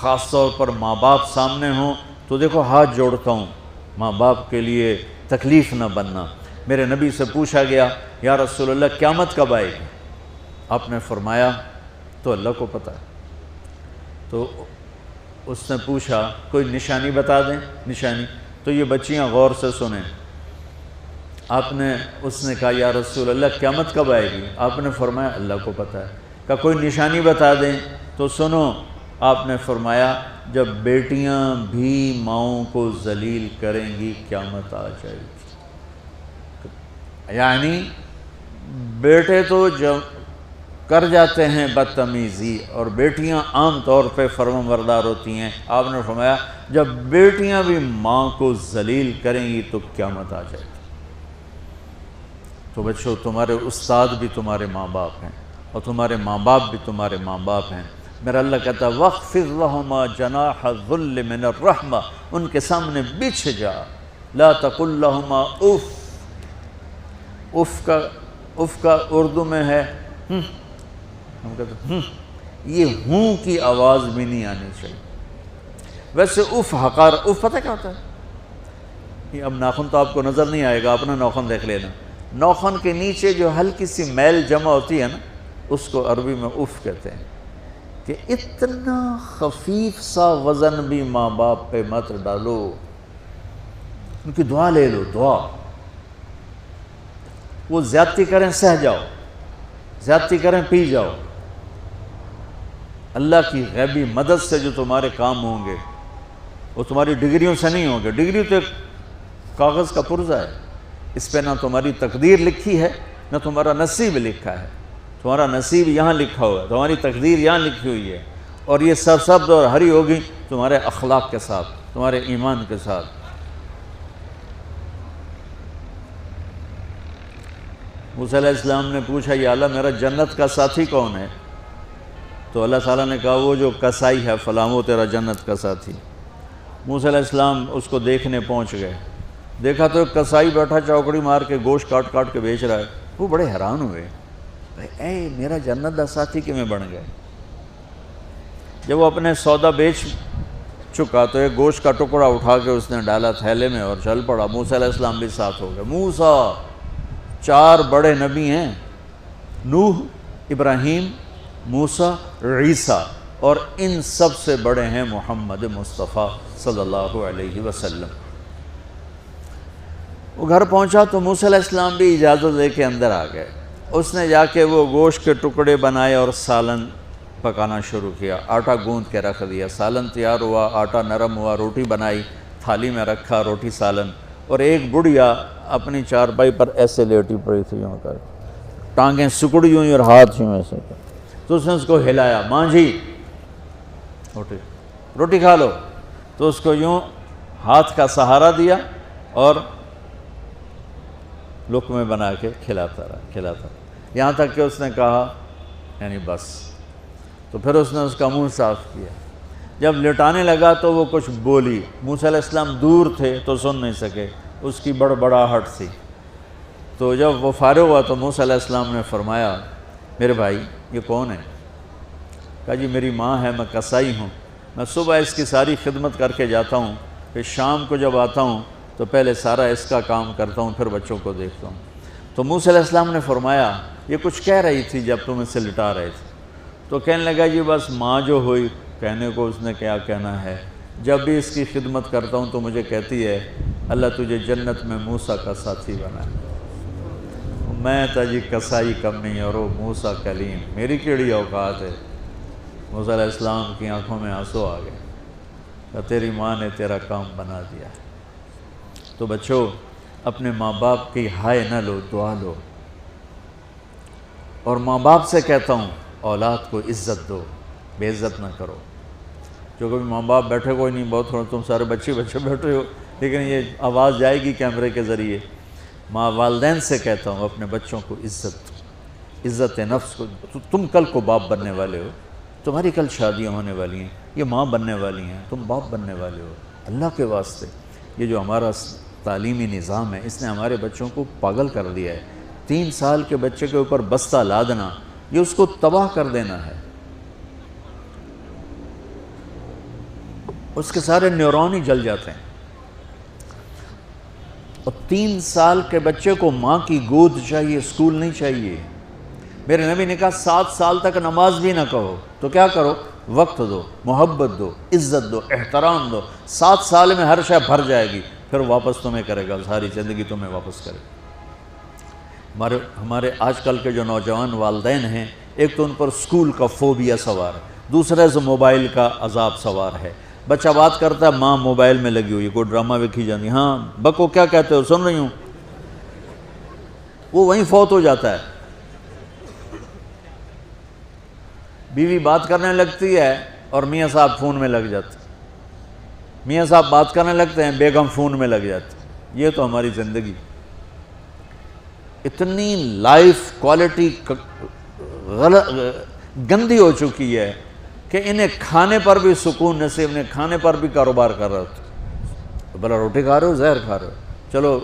خاص طور پر ماں باپ سامنے ہوں تو دیکھو ہاتھ جوڑتا ہوں، ماں باپ کے لیے تکلیف نہ بننا۔ میرے نبی سے پوچھا گیا یا رسول اللہ قیامت کب آئے گی؟ آپ نے فرمایا تو اللہ کو پتہ ہے۔ تو اس نے پوچھا کوئی نشانی بتا دیں، نشانی؟ تو یہ بچیاں غور سے سنیں۔ اس نے کہا یا رسول اللہ قیامت کب آئے گی؟ آپ نے فرمایا اللہ کو پتہ ہے۔ کہا کوئی نشانی بتا دیں؟ تو سنو، آپ نے فرمایا جب بیٹیاں بھی ماؤں کو ذلیل کریں گی قیامت آ جائے گی۔ یعنی بیٹے تو جب کر جاتے ہیں بدتمیزی اور بیٹیاں عام طور پہ فرمانبردار ہوتی ہیں، آپ نے فرمایا جب بیٹیاں بھی ماں کو ذلیل کریں گی تو قیامت آ جائے گی۔ تو بچوں، تمہارے استاد بھی تمہارے ماں باپ ہیں اور تمہارے ماں باپ بھی تمہارے ماں باپ ہیں۔ میرا اللہ کہتا ہے وَاخْفِضْ لَهُمَا جَنَاحَ الذُّلِّ مِنَ الرَّحْمَةِ، ان کے سامنے بچھ جا، لا تقل لهما اف۔ اف کا اردو میں ہے ہم کہتے ہیں یہ ہوں کی آواز بھی نہیں آنی چاہیے۔ ویسے اف حقار، اف پتہ کیا ہوتا ہے؟ اب ناخن تو آپ کو نظر نہیں آئے گا، اپنا ناخن دیکھ لینا۔ ناخن کے نیچے جو ہلکی سی میل جمع ہوتی ہے نا، اس کو عربی میں اف کہتے ہیں۔ کہ اتنا خفیف سا وزن بھی ماں باپ پہ مت ڈالو، ان کی دعا لے لو، دعا۔ وہ زیادتی کریں سہ جاؤ، زیادتی کریں پی جاؤ۔ اللہ کی غیبی مدد سے جو تمہارے کام ہوں گے وہ تمہاری ڈگریوں سے نہیں ہوں گے۔ ڈگری تو ایک کاغذ کا پرزہ ہے، اس پہ نہ تمہاری تقدیر لکھی ہے نہ تمہارا نصیب لکھا ہے۔ تمہارا نصیب یہاں لکھا ہوا ہے، تمہاری تقدیر یہاں لکھی ہوئی ہے، اور یہ سرسبز اور ہری ہوگی تمہارے اخلاق کے ساتھ، تمہارے ایمان کے ساتھ۔ موسیٰ علیہ السلام نے پوچھا یا اللہ میرا جنت کا ساتھی کون ہے؟ تو اللہ تعالیٰ نے کہا وہ جو کسائی ہے فلاں وہ تیرا جنت کا ساتھی۔ موسیٰ علیہ السلام اس کو دیکھنے پہنچ گئے، دیکھا تو ایک کسائی بیٹھا چوکڑی مار کے گوشت کاٹ کاٹ کے بیچ رہا ہے۔ وہ بڑے حیران ہوئے، اے میرا جنت کا ساتھی کیوں بن گئے؟ جب وہ اپنے سودا بیچ چکا تو ایک گوشت کا ٹکڑا اٹھا کے اس نے ڈالا تھیلے میں اور چل پڑا۔ موسیٰ علیہ السلام بھی ساتھ ہو گئے۔ موسیٰ 4 بڑے نبی ہیں، نوح، ابراہیم، موسیٰ، عیسیٰ، اور ان سب سے بڑے ہیں محمد مصطفیٰ صلی اللہ علیہ وسلم۔ وہ گھر پہنچا تو موسیٰ علیہ السلام بھی اجازت لے کے اندر آ گئے۔ اس نے جا کے وہ گوشت کے ٹکڑے بنائے اور سالن پکانا شروع کیا۔ آٹا گوندھ کے رکھ دیا، سالن تیار ہوا، آٹا نرم ہوا، روٹی بنائی، تھالی میں رکھا روٹی سالن، اور ایک بڑھیا اپنی چارپائی پر ایسے لیٹی پڑی تھی، یوں کر ٹانگیں سکڑی ہوئی اور ہاتھ یوں ایسے کر۔ تو اس نے اس کو ہلایا، ماں جی روٹی کھا لو۔ تو اس کو یوں ہاتھ کا سہارا دیا اور لقمے بنا کے کھلاتا رہا، یہاں تک کہ اس نے کہا یعنی بس۔ تو پھر اس نے اس کا منہ صاف کیا۔ جب لٹانے لگا تو وہ کچھ بولی، موسیٰ علیہ السلام دور تھے تو سن نہیں سکے، اس کی بڑبڑاہٹ تھی۔ تو جب وہ فارغ ہوا تو موسیٰ علیہ السلام نے فرمایا میرے بھائی یہ کون ہے؟ کہا جی میری ماں ہے، میں کسائی ہوں، میں صبح اس کی ساری خدمت کر کے جاتا ہوں، پھر شام کو جب آتا ہوں تو پہلے سارا اس کا کام کرتا ہوں، پھر بچوں کو دیکھتا ہوں۔ تو موسیٰ علیہ السلام نے فرمایا یہ کچھ کہہ رہی تھی جب تم اسے لٹا رہے تھے؟ تو کہنے لگا جی بس ماں جو ہوئی، کہنے کو اس نے کیا کہنا ہے، جب بھی اس کی خدمت کرتا ہوں تو مجھے کہتی ہے اللہ تجھے جنت میں موسیٰ کا ساتھی بنائے۔ میں تا جی کسائی کمی اور وہ موسیٰ کلیم، میری کیڑی اوقات ہے۔ موسیٰ علیہ السلام کی آنکھوں میں آنسو آ گئے کہ تیری ماں نے تیرا کام بنا دیا ہے۔ تو بچوں اپنے ماں باپ کی ہائے نہ لو، دعا لو۔ اور ماں باپ سے کہتا ہوں اولاد کو عزت دو، بے عزت نہ کرو۔ جو کبھی ماں باپ بیٹھے کوئی نہیں، بہت تھوڑا تم سارے بچے بیٹھے ہو، لیکن یہ آواز جائے گی کیمرے کے ذریعے۔ ماں والدین سے کہتا ہوں اپنے بچوں کو عزت دو، عزت نفس کو۔ تم کل کو باپ بننے والے ہو، تمہاری کل شادیاں ہونے والی ہیں، یہ ماں بننے والی ہیں، تم باپ بننے والے ہو۔ اللہ کے واسطے یہ جو ہمارا تعلیمی نظام ہے اس نے ہمارے بچوں کو پاگل کر دیا ہے۔ 3 سال کے بچے کے اوپر بستہ لادنا، یہ اس کو تباہ کر دینا ہے۔ اس کے سارے نیورون ہی جل جاتے ہیں. اور 3 سال کے بچے کو ماں کی گود چاہیے، اسکول نہیں چاہیے. میرے نبی نے کہا 7 سال تک نماز بھی نہ کہو تو کیا کرو، وقت دو، محبت دو، عزت دو، احترام دو. 7 سال میں ہر شے بھر جائے گی، پھر واپس تمہیں کرے گا، ساری زندگی تمہیں واپس کرے گا. ہمارے آج کل کے جو نوجوان والدین ہیں، ایک تو ان پر اسکول کا فوبیا سوار ہے، دوسرے سے موبائل کا عذاب سوار ہے. بچہ بات کرتا ہے، ماں موبائل میں لگی ہوئی، کوئی ڈرامہ ویکھی جاتی، ہاں بکو کیا کہتے ہو، سن رہی ہوں. وہ وہیں فوت ہو جاتا ہے. بیوی بات کرنے لگتی ہے اور میاں صاحب فون میں لگ جاتے، میاں صاحب بات کرنے لگتے ہیں، بیگم فون میں لگ جاتی. یہ تو ہماری زندگی. اتنی لائف کوالٹی گندی ہو چکی ہے کہ انہیں کھانے پر بھی سکون نصیب نہیں، کھانے پر بھی کاروبار کر رہے ہوتے. بلا روٹی کھا رہے ہو، زہر کھا رہے ہو، چلو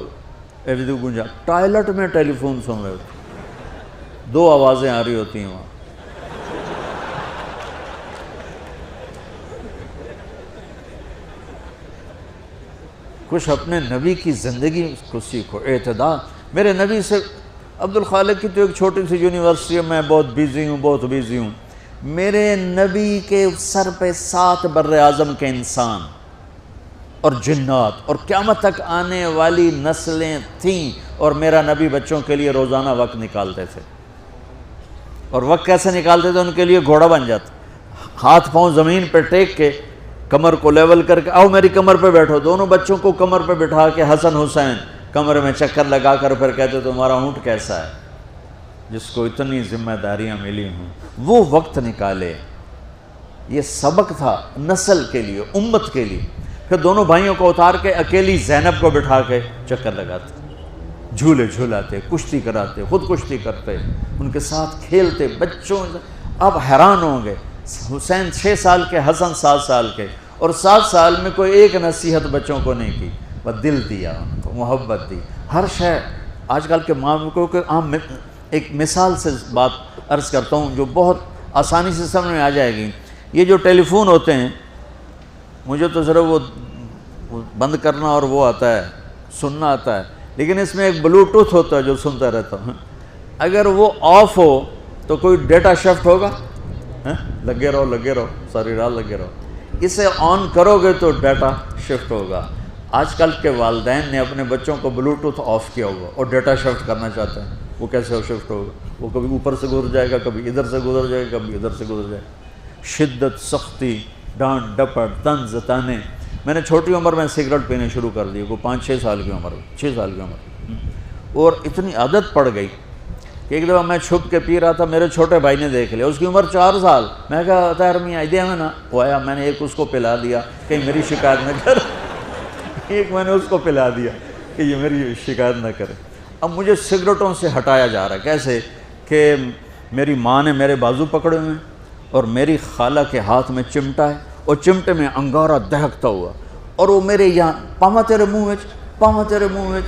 ایویدو گنجا. ٹوائلٹ میں ٹیلی فون سن رہے ہوتے، 2 آوازیں آ رہی ہوتی ہیں وہاں. کچھ اپنے نبی کی زندگی کو سیکھو، اعتدال. میرے نبی سے عبد الخالق کی تو ایک چھوٹی سی یونیورسٹی ہے، میں بہت بیزی ہوں. میرے نبی کے سر پہ 7 بر اعظم کے انسان اور جنات اور قیامت تک آنے والی نسلیں تھیں، اور میرا نبی بچوں کے لیے روزانہ وقت نکالتے تھے. اور وقت کیسے نکالتے تھے؟ ان کے لیے گھوڑا بن جاتا، ہاتھ پاؤں زمین پہ ٹیک کے، کمر کو لیول کر کے، آؤ میری کمر پہ بیٹھو. دونوں بچوں کو کمر پہ بٹھا کے حسن حسین کمر میں چکر لگا کر پھر کہتے تمہارا اونٹ کیسا ہے، جس کو اتنی ذمہ داریاں ملی ہوں. وہ وقت نکالے. یہ سبق تھا نسل کے لیے، امت کے لیے. پھر دونوں بھائیوں کو اتار کے اکیلی زینب کو بٹھا کے چکر لگاتے، جھولے جھولاتے، کشتی کراتے، خود کشتی کرتے، ان کے ساتھ کھیلتے. بچوں اب حیران ہوں گے، حسین 6 سال کے، حسن 7 سال کے، اور 7 سال میں کوئی ایک نصیحت بچوں کو نہیں کی، بس دل دیا ان کو، محبت دی. ہر شے آج کل کے معاملوں کو عام ایک مثال سے بات عرض کرتا ہوں جو بہت آسانی سے سمجھ میں آ جائے گی. یہ جو ٹیلی فون ہوتے ہیں، مجھے تو صرف وہ بند کرنا اور وہ آتا ہے، سننا آتا ہے، لیکن اس میں ایک بلوٹوتھ ہوتا ہے جو سنتا رہتا ہوں. اگر وہ آف ہو تو کوئی ڈیٹا شفٹ ہوگا؟ لگے رہو ساری رات لگے رہو. اسے آن کرو گے تو ڈیٹا شفٹ ہوگا. آج کل کے والدین نے اپنے بچوں کو بلوٹوتھ آف کیا ہوگا اور ڈیٹا شفٹ کرنا چاہتے ہیں. وہ کیسے شفٹ ہوگا؟ وہ کبھی اوپر سے گزر جائے گا، کبھی ادھر سے گزر جائے گا، کبھی ادھر سے گزر جائے گا. شدت، سختی، ڈانٹ ڈپٹ، طنز تانے. میں نے چھوٹی عمر میں سگریٹ پینے شروع کر دی، کوئی 5-6 سال کی عمر، 6 سال کی عمر، اور اتنی عادت پڑ گئی کہ ایک دفعہ میں چھپ کے پی رہا تھا، میرے چھوٹے بھائی نے دیکھ لیا، اس کی عمر 4 سال. میں کہا طاہر میاں دیا میں نا، وہ آیا، میں نے ایک اس کو پلا دیا کہ میری شکایت نہ کر. ایک میں نے اس کو پلا دیا کہ یہ میری شکایت نہ کرے. اب مجھے سگریٹوں سے ہٹایا جا رہا ہے. کیسے کہ میری ماں نے میرے بازو پکڑے ہوئے ہیں اور میری خالہ کے ہاتھ میں چمٹا ہے اور چمٹے میں انگارہ دہکتا ہوا، اور وہ میرے یہاں پاما تیرے منہ میں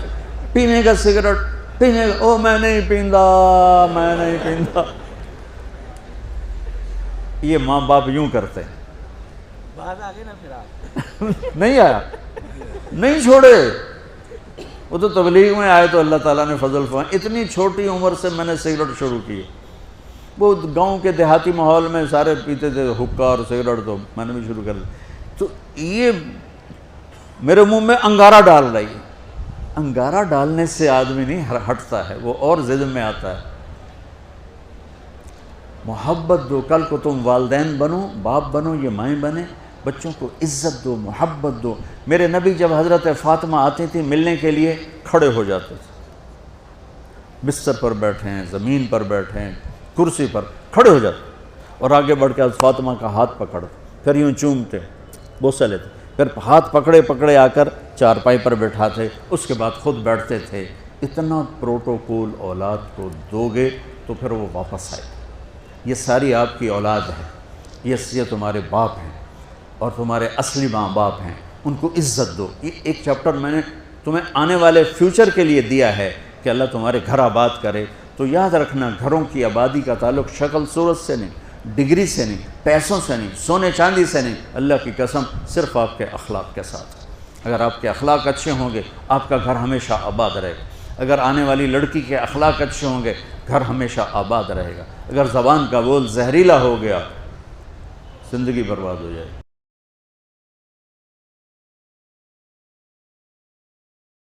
پینے کا سگریٹ پینے کا. او میں نہیں پیندا. یہ ماں باپ یوں کرتے ہیں. بات آگے نا پھر آپ نہیں آیا، نہیں چھوڑے. وہ تو تبلیغ میں آئے تو اللہ تعالیٰ نے فضل فرمایا. اتنی چھوٹی عمر سے میں نے سگریٹ شروع کی. وہ گاؤں کے دیہاتی ماحول میں سارے پیتے تھے حکا اور سگریٹ، تو میں نے بھی شروع کر دی. تو یہ میرے منہ میں انگارہ ڈال رہی ہے. انگارہ ڈالنے سے آدمی نہیں ہٹتا ہے، وہ اور ضد میں آتا ہے. محبت دو. کل کو تم والدین بنو، باپ بنو، یہ مائیں بنے، بچوں کو عزت دو، محبت دو. میرے نبی جب حضرت فاطمہ آتی تھی ملنے کے لیے، کھڑے ہو جاتے تھے. بستر پر بیٹھے ہیں، زمین پر بیٹھے ہیں، کرسی پر، کھڑے ہو جاتے اور آگے بڑھ کے فاطمہ کا ہاتھ پکڑ، پھر یوں چومتے، بوسہ لیتے، پھر ہاتھ پکڑے آ کر چارپائی پر بیٹھاتے، اس کے بعد خود بیٹھتے تھے. اتنا پروٹوکول اولاد کو دو گے تو پھر وہ واپس آئے. یہ ساری آپ کی اولاد ہے، یہ تمہارے باپ ہیں اور تمہارے اصلی ماں باپ ہیں. ان کو عزت دو. یہ ایک چیپٹر میں نے تمہیں آنے والے فیوچر کے لیے دیا ہے کہ اللہ تمہارے گھر آباد کرے. تو یاد رکھنا، گھروں کی آبادی کا تعلق شکل صورت سے نہیں، ڈگری سے نہیں، پیسوں سے نہیں، سونے چاندی سے نہیں، اللہ کی قسم صرف آپ کے اخلاق کے ساتھ۔ اگر آپ کے اخلاق اچھے ہوں گے آپ کا گھر ہمیشہ آباد رہے گا۔ اگر آنے والی لڑکی کے اخلاق اچھے ہوں گے گھر ہمیشہ آباد رہے گا۔ اگر زبان کا بول زہریلا ہو گیا زندگی برباد ہو جائے گی۔